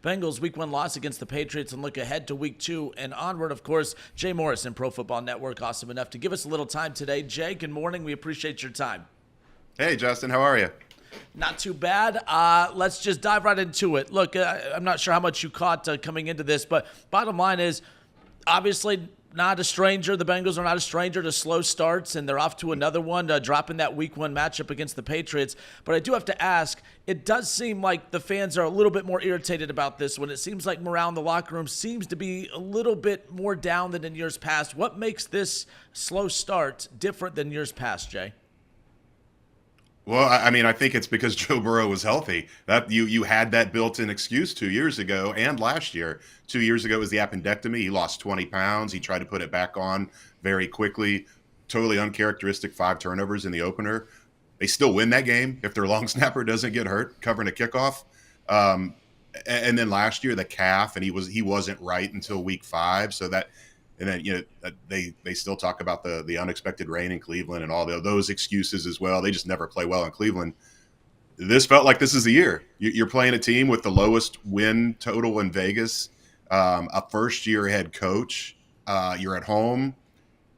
Bengals week 1 loss against the Patriots and look ahead to week 2 and onward. Of course, Jay Morrison, Pro Football Network, awesome enough to give us a little time today. Jay, good morning. We appreciate your time. Hey, Justin, how are you? Not too bad. Let's just dive right into it. Look, I'm not sure how much you caught coming into this, but bottom line is, obviously, not a stranger. The Bengals are not a stranger to slow starts, and they're off to another one, dropping that week 1 matchup against the Patriots. But I do have to ask, it does seem like the fans are a little bit more irritated about this when it seems like morale in the locker room seems to be a little bit more down than in years past. What makes this slow start different than years past, Jay? Well, I mean, I think it's because Joe Burrow was healthy. That you had that built-in excuse 2 years ago and last year. 2 years ago was the appendectomy. He lost 20 pounds. He tried to put it back on very quickly. Totally uncharacteristic 5 turnovers in the opener. They still win that game if their long snapper doesn't get hurt covering a kickoff. And then last year the calf, and he wasn't right until week 5. So that. And then, they still talk about the unexpected rain in Cleveland and all those excuses as well. They just never play well in Cleveland. This felt like this is the year. You're playing a team with the lowest win total in Vegas, a first-year head coach. You're at home,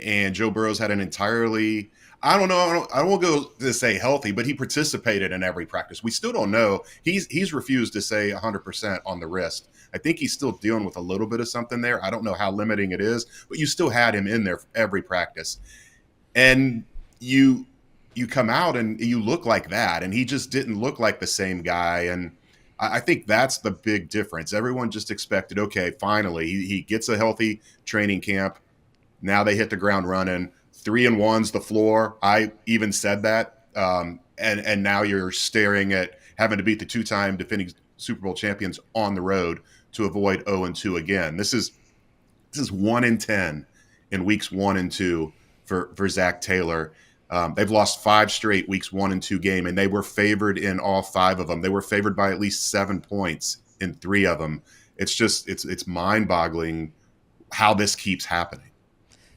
and Joe Burrow's had an entirely – I don't know. I won't go to say healthy, but he participated in every practice. We still don't know. He's refused to say 100% on the wrist. I think he's still dealing with a little bit of something there. I don't know how limiting it is, but you still had him in there for every practice. And you come out and you look like that, and he just didn't look like the same guy. And I think that's the big difference. Everyone just expected, okay, finally, he gets a healthy training camp. Now they hit the ground running. 3-1's the floor. I even said that. And now you're staring at having to beat the 2-time defending Super Bowl champions on the road to avoid 0-2 again. This is 1-10 in weeks 1 and 2 for Zach Taylor. They've lost 5 straight weeks 1 and 2 game, and they were favored in all 5 of them. They were favored by at least 7 points in 3 of them. It's mind-boggling how this keeps happening.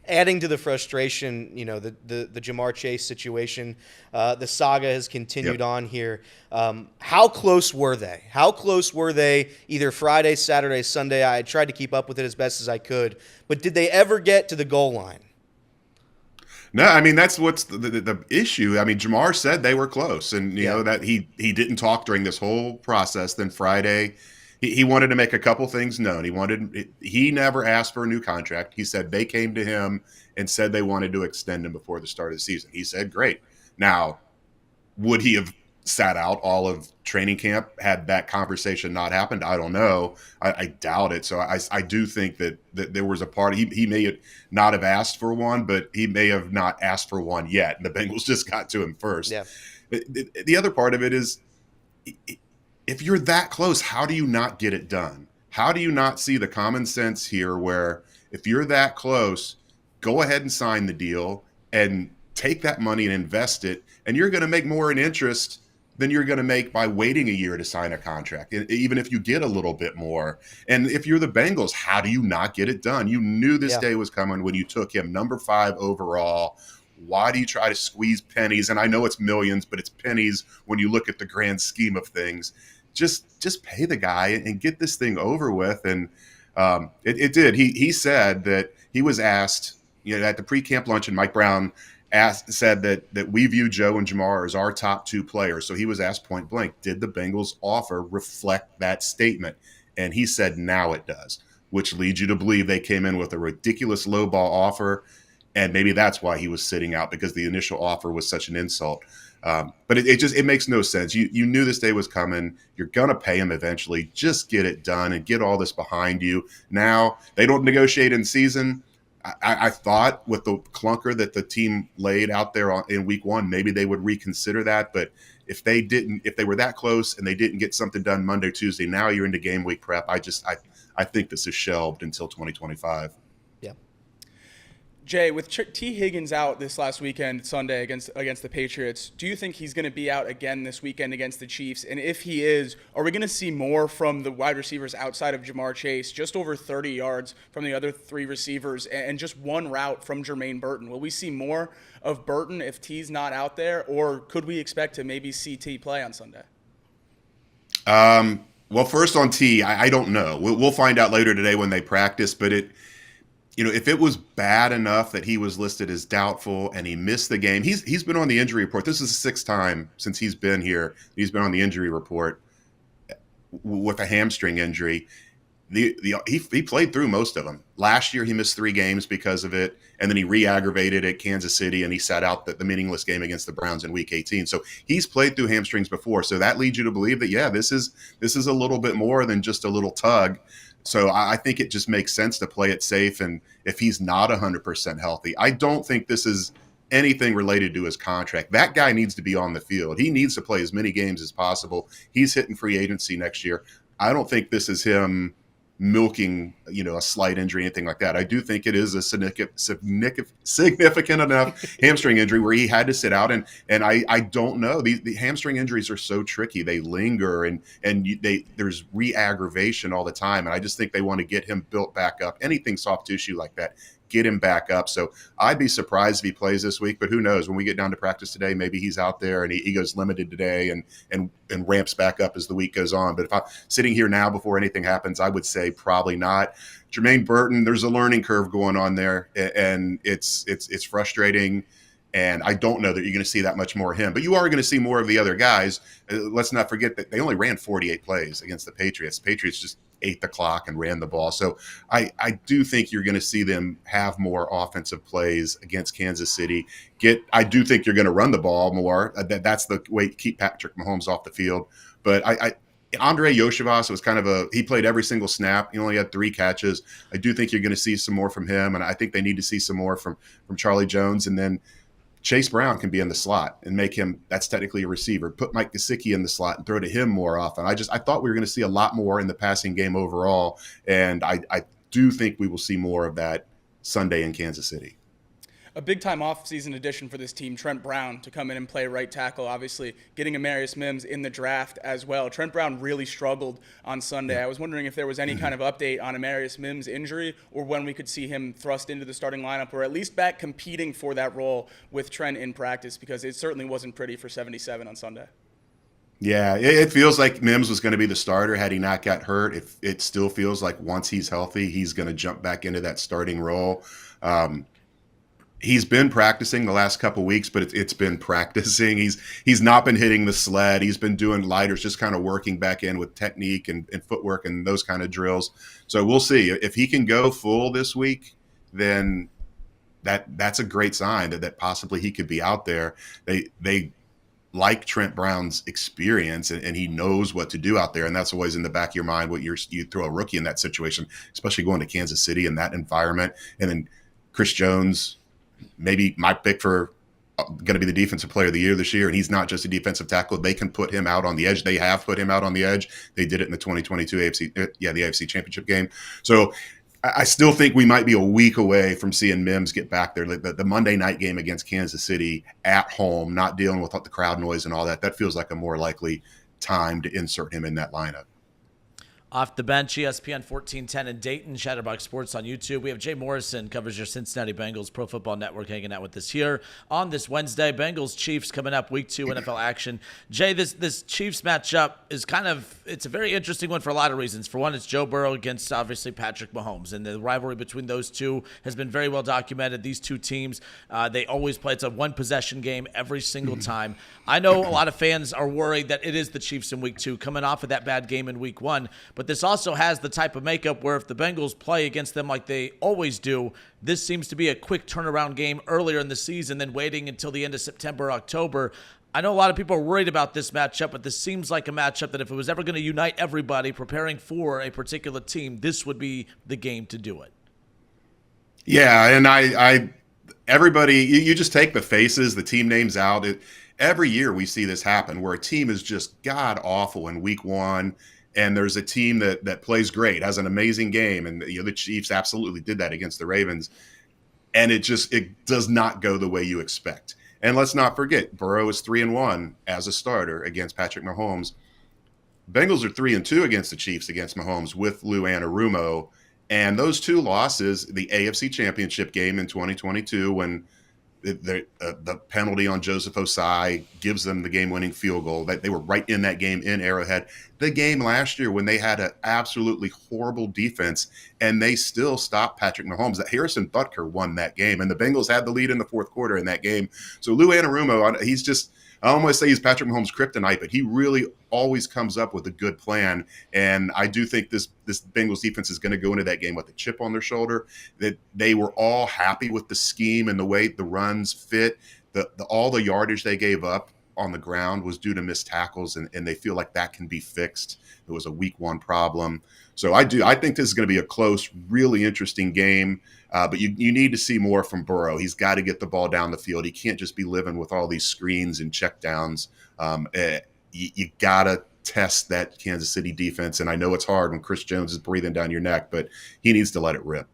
Adding to the frustration, the Ja'Marr Chase situation, the saga has continued on here. How close were they? How close were they either Friday, Saturday, Sunday? I tried to keep up with it as best as I could. But did they ever get to the goal line? No, I mean, that's what's the issue. I mean, Ja'Marr said they were close, and, you know, that he didn't talk during this whole process. Then Friday, he wanted to make a couple things known. He never asked for a new contract. He said they came to him and said they wanted to extend him before the start of the season. He said, great. Now, would he have sat out all of training camp had that conversation not happened? I don't know. I doubt it. So I do think that there was a part. He may not have asked for one, but he may have not asked for one yet. And the Bengals just got to him first. Yeah. The other part of it is, if you're that close, how do you not get it done? How do you not see the common sense here where if you're that close, go ahead and sign the deal and take that money and invest it, and you're going to make more in interest than you're going to make by waiting a year to sign a contract, even if you get a little bit more. And if you're the Bengals, how do you not get it done? You knew this day was coming when you took him number 5 overall. Why do you try to squeeze pennies? And I know it's millions, but it's pennies when you look at the grand scheme of things. Just pay the guy and get this thing over with. And it did. He said that he was asked, at the pre-camp luncheon, Mike Brown said that we view Joe and Ja'Marr as our top 2 players. So he was asked point blank, did the Bengals offer reflect that statement? And he said, now it does, which leads you to believe they came in with a ridiculous lowball offer. And maybe that's why he was sitting out, because the initial offer was such an insult. But it makes no sense. You knew this day was coming. You're going to pay him eventually. Just get it done and get all this behind you. Now, they don't negotiate in season. I thought with the clunker that the team laid out there in week 1, maybe they would reconsider that. But if they were that close and they didn't get something done Monday, Tuesday, now you're into game week prep. I think this is shelved until 2025. Yeah. Jay, with T. Higgins out this last weekend, Sunday, against the Patriots, do you think he's going to be out again this weekend against the Chiefs? And if he is, are we going to see more from the wide receivers outside of Ja'Marr Chase, just over 30 yards from the other 3 receivers, and just 1 route from Jermaine Burton? Will we see more of Burton if T's not out there, or could we expect to maybe see T play on Sunday? Well, first on T, I don't know. We'll find out later today when they practice. But if it was bad enough that he was listed as doubtful and he missed the game, he's been on the injury report. This is the sixth time since he's been here. He's been on the injury report with a hamstring injury. He played through most of them. Last year, he missed 3 games because of it, and then he re-aggravated at Kansas City, and he sat out the meaningless game against the Browns in Week 18. So he's played through hamstrings before. So that leads you to believe that, yeah, this is a little bit more than just a little tug. So I think it just makes sense to play it safe. And if he's not 100% healthy, I don't think this is anything related to his contract. That guy needs to be on the field. He needs to play as many games as possible. He's hitting free agency next year. I don't think this is him milking, a slight injury, anything like that. I do think it is a significant enough hamstring injury where he had to sit out. And I don't know. The hamstring injuries are so tricky. They linger and there's re-aggravation all the time. And I just think they want to get him built back up. Anything soft tissue like that, get him back up. So I'd be surprised if he plays this week, but who knows? When we get down to practice today, maybe he's out there and he goes limited today and ramps back up as the week goes on. But if I'm sitting here now before anything happens, I would say probably not. Jermaine Burton, there's a learning curve going on there, and it's frustrating. And I don't know that you're going to see that much more of him, but you are going to see more of the other guys. Let's not forget that they only ran 48 plays against the Patriots. The Patriots just ate the clock and ran the ball. So I do think you're going to see them have more offensive plays against Kansas City. I do think you're going to run the ball more. That's the way to keep Patrick Mahomes off the field. But Andre Yoshivas he played every single snap. He only had 3 catches. I do think you're going to see some more from him, and I think they need to see some more from Charlie Jones. And then Chase Brown can be in the slot and make him, that's technically a receiver. Put Mike Gesicki in the slot and throw to him more often. I thought we were going to see a lot more in the passing game overall, and I do think we will see more of that Sunday in Kansas City. A big-time off-season addition for this team, Trent Brown, to come in and play right tackle. Obviously, getting Amarius Mims in the draft as well. Trent Brown really struggled on Sunday. I was wondering if there was any kind of update on Amarius Mims' injury or when we could see him thrust into the starting lineup or at least back competing for that role with Trent in practice, because it certainly wasn't pretty for 77 on Sunday. Yeah, it feels like Mims was going to be the starter had he not got hurt. It still feels like once he's healthy, he's going to jump back into that starting role. He's been practicing the last couple weeks, but it's been practicing. He's not been hitting the sled. He's been doing lighters, just kind of working back in with technique and footwork and those kind of drills. So we'll see if he can go full this week. Then that's a great sign that possibly he could be out there. They like Trent Brown's experience and he knows what to do out there, and that's always in the back of your mind. You throw a rookie in that situation, especially going to Kansas City in that environment, and then Chris Jones. Maybe my pick for going to be the defensive player of the year this year, and he's not just a defensive tackle. They can put him out on the edge. They have put him out on the edge. They did it in the 2022 the AFC Championship game. So I still think we might be a week away from seeing Mims get back there. The Monday night game against Kansas City at home, not dealing with the crowd noise and all that. That feels like a more likely time to insert him in that lineup. Off the bench, ESPN 1410 in Dayton, Chatterbox Sports on YouTube. We have Jay Morrison, covers your Cincinnati Bengals, Pro Football Network, hanging out with us here on this Wednesday. Bengals-Chiefs coming up, Week 2 NFL action. Jay, this Chiefs matchup is it's a very interesting one for a lot of reasons. For one, it's Joe Burrow against, obviously, Patrick Mahomes, and the rivalry between those two has been very well documented. These two teams, they always play. It's a one-possession game every single time. I know a lot of fans are worried that it is the Chiefs in Week 2, coming off of that bad game in Week 1, but this also has the type of makeup where if the Bengals play against them like they always do, this seems to be a quick turnaround game earlier in the season than waiting until the end of September, October. I know a lot of people are worried about this matchup, but this seems like a matchup that if it was ever going to unite everybody preparing for a particular team, this would be the game to do it. Yeah, and everybody, you just take the faces, the team names out. Every year we see this happen where a team is just god-awful in Week 1, and there's a team that plays great, has an amazing game, and the Chiefs absolutely did that against the Ravens, and it does not go the way you expect. And let's not forget, Burrow is 3-1 as a starter against Patrick Mahomes. Bengals are 3-2 against the Chiefs against Mahomes with Lou Anarumo, and those two losses, the AFC Championship game in 2022 when The penalty on Joseph Osai gives them the game-winning field goal. That they were right in that game in Arrowhead. The game last year when they had an absolutely horrible defense and they still stopped Patrick Mahomes. That Harrison Butker won that game, and the Bengals had the lead in the fourth quarter in that game. So Lou Anarumo, he's just, I almost say he's Patrick Mahomes' kryptonite, but he really always comes up with a good plan. And I do think this Bengals defense is going to go into that game with a chip on their shoulder. That they were all happy with the scheme and the way the runs fit. All the yardage they gave up on the ground was due to missed tackles, and they feel like that can be fixed. It was a week one problem. So I think this is going to be a close, really interesting game. But you need to see more from Burrow. He's got to get the ball down the field. He can't just be living with all these screens and checkdowns. You got to test that Kansas City defense. And I know it's hard when Chris Jones is breathing down your neck, but he needs to let it rip.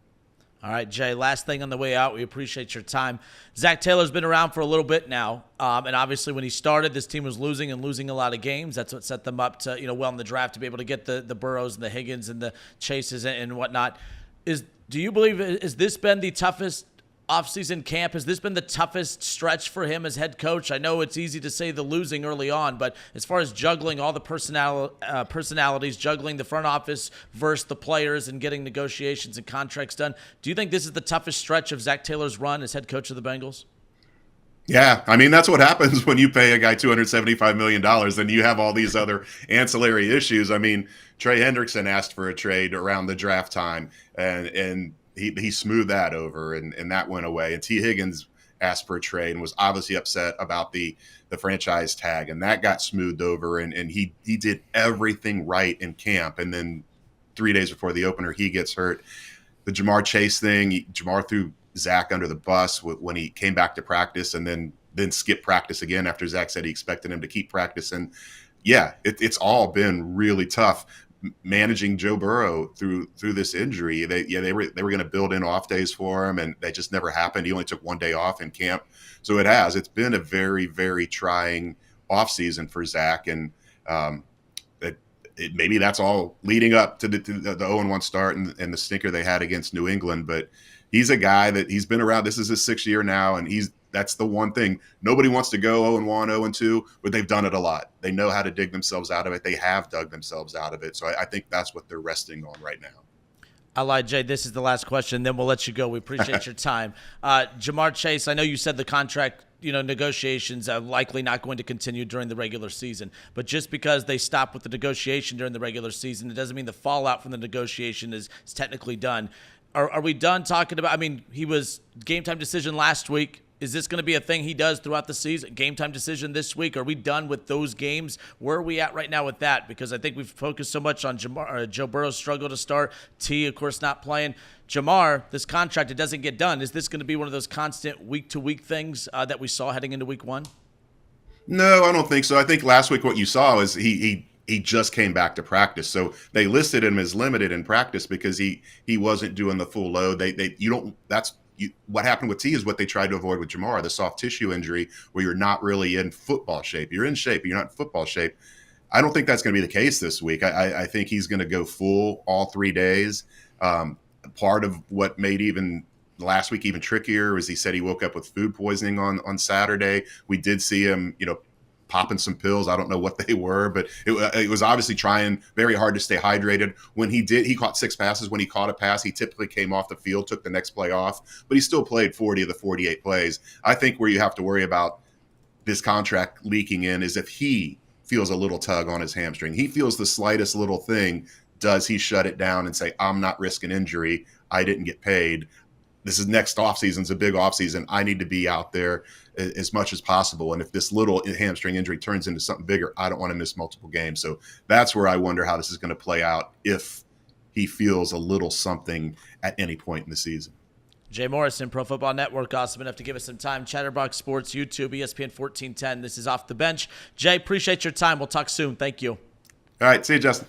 All right, Jay, last thing on the way out. We appreciate your time. Zach Taylor's been around for a little bit now. And obviously when he started, this team was losing a lot of games. That's what set them up to, well in the draft to be able to get the Burrows and the Higgins and the Chases and whatnot. Do you believe, has this been the toughest offseason camp? Has this been the toughest stretch for him as head coach? I know it's easy to say the losing early on, but as far as juggling all the personalities, juggling the front office versus the players and getting negotiations and contracts done, do you think this is the toughest stretch of Zach Taylor's run as head coach of the Bengals? Yeah, I mean, that's what happens when you pay a guy $275 million and you have all these other ancillary issues. I mean, Trey Hendrickson asked for a trade around the draft time, and he smoothed that over, and that went away. And T. Higgins asked for a trade and was obviously upset about the franchise tag, and that got smoothed over, and he did everything right in camp. And then 3 days before the opener, he gets hurt. The Jamar Chase thing, Jamar threw Zach under the bus when he came back to practice, and then skipped practice again after Zach said he expected him to keep practicing. Yeah, it's all been really tough managing Joe Burrow through this injury. They were going to build in off days for him, and that just never happened. He only took 1 day off in camp. So it's been a very, very trying offseason for Zach. And maybe that's all leading up to the 0-1 start and the stinker they had against New England. But he's a guy that he's been around. This is his 6th year now, and that's the one thing. Nobody wants to go 0-1, 0-2, but they've done it a lot. They know how to dig themselves out of it. They have dug themselves out of it. So I think that's what they're resting on right now. I lied, Jay. This is the last question, then we'll let you go. We appreciate your time. Jamar Chase, I know you said the contract negotiations are likely not going to continue during the regular season. But just because they stop with the negotiation during the regular season, it doesn't mean the fallout from the negotiation is technically done. Are we done talking about, he was game time decision last week. Is this going to be a thing he does throughout the season? Game time decision this week? Are we done with those games? Where are we at right now with that? Because I think we've focused so much on Joe Burrow's struggle to start. T, of course, not playing. Jamar, this contract, it doesn't get done. Is this going to be one of those constant week-to-week things that we saw heading into week one? No, I don't think so. I think last week what you saw is he just came back to practice. So they listed him as limited in practice because he wasn't doing the full load. What happened with T is what they tried to avoid with Jamar, the soft tissue injury where you're not really in football shape. You're in shape, but you're not in football shape. I don't think that's going to be the case this week. I think he's going to go full all 3 days. Part of what made even last week even trickier was he said he woke up with food poisoning on Saturday. We did see him, popping some pills. I don't know what they were, but it was obviously trying very hard to stay hydrated. When he caught 6 passes. When he caught a pass, he typically came off the field, took the next play off, but he still played 40 of the 48 plays. I think where you have to worry about this contract leaking in is if he feels a little tug on his hamstring. He feels the slightest little thing. Does he shut it down and say, I'm not risking injury. I didn't get paid. This is next offseason. It's a big offseason. I need to be out there as much as possible. And if this little hamstring injury turns into something bigger, I don't want to miss multiple games. So that's where I wonder how this is going to play out if he feels a little something at any point in the season. Jay Morrison, Pro Football Network, awesome enough to give us some time. Chatterbox Sports, YouTube, ESPN 1410. This is Off the Bench. Jay, appreciate your time. We'll talk soon. Thank you. All right. See you, Justin.